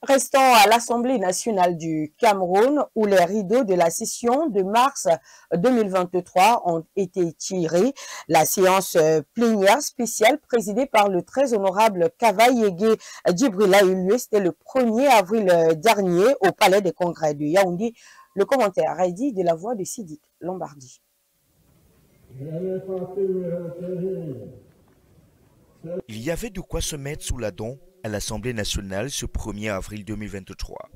Restons à l'Assemblée nationale du Cameroun où les rideaux de la session de mars 2023 ont été tirés. La séance plénière spéciale présidée par le très honorable Kavaïégué Djibril a eu lieu. C'était le 1er avril dernier au Palais des Congrès de Yaoundé. Le commentaire est dit de la voix de Sidik Lombardi. Il y avait de quoi se mettre sous la dent à l'Assemblée nationale ce 1er avril 2023.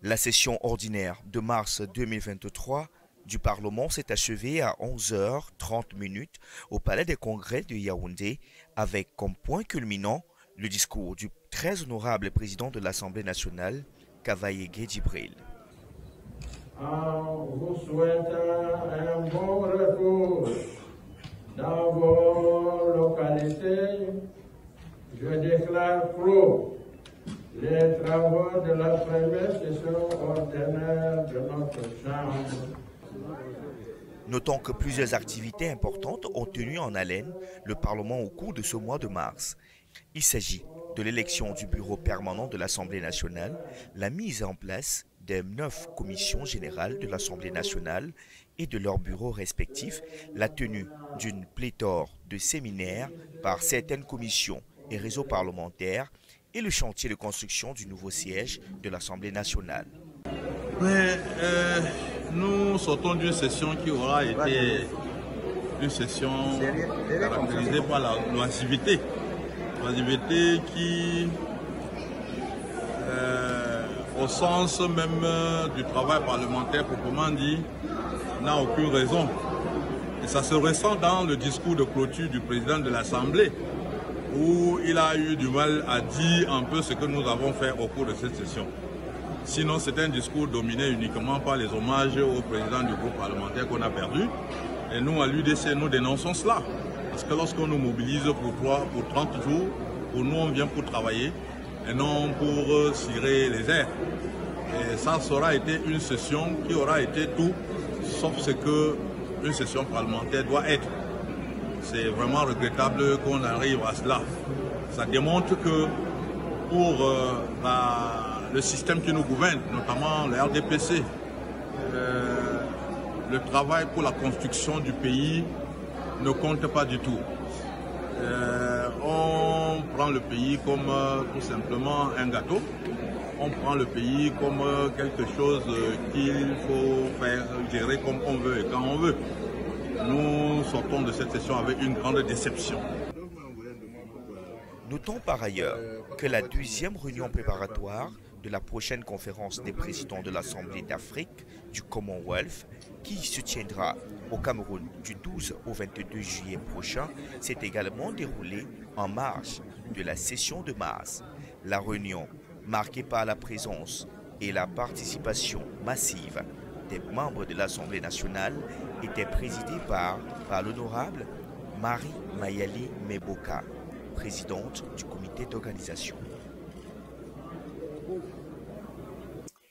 La session ordinaire de mars 2023 du Parlement s'est achevée à 11h30 au Palais des Congrès de Yaoundé avec comme point culminant le discours du très honorable président de l'Assemblée nationale, Kavaïégué Djibril. En vous souhaitant un bon retour dans vos localités, je déclare clos les travaux de la première session ordinaire de notre Chambre. Notons que plusieurs activités importantes ont tenu en haleine le Parlement au cours de ce mois de mars. Il s'agit de l'élection du bureau permanent de l'Assemblée nationale, la mise en place des 9 commissions générales de l'Assemblée nationale et de leurs bureaux respectifs, la tenue d'une pléthore de séminaires par certaines commissions et réseaux parlementaires et le chantier de construction du nouveau siège de l'Assemblée nationale. Nous sortons d'une session qui aura été une session caractérisée par la loisivité. Loisivité qui, au sens même du travail parlementaire proprement dit, n'a aucune raison. Et ça se ressent dans le discours de clôture du président de l'Assemblée, où il a eu du mal à dire un peu ce que nous avons fait au cours de cette session. Sinon, c'est un discours dominé uniquement par les hommages au président du groupe parlementaire qu'on a perdu. Et nous, à l'UDC, nous dénonçons cela. Parce que lorsqu'on nous mobilise pour 30 jours, pour nous, on vient pour travailler et non pour cirer les airs. Et ça aura été une session qui aura été tout, sauf ce qu'une session parlementaire doit être. C'est vraiment regrettable qu'on arrive à cela. Ça démontre que pour le système qui nous gouverne, notamment le RDPC, le travail pour la construction du pays ne compte pas du tout. On prend le pays comme tout simplement un gâteau. On prend le pays comme quelque chose qu'il faut faire, gérer comme on veut et quand on veut. Nous sortons de cette session avec une grande déception. Notons par ailleurs que la 2e réunion préparatoire de la prochaine conférence des présidents de l'Assemblée d'Afrique du Commonwealth, qui se tiendra au Cameroun du 12 au 22 juillet prochain, s'est également déroulée en marge de la session de mars. La réunion, marquée par la présence et la participation massive des membres de l'Assemblée nationale, était présidée par l'honorable Marie Mayali Meboka, présidente du comité d'organisation.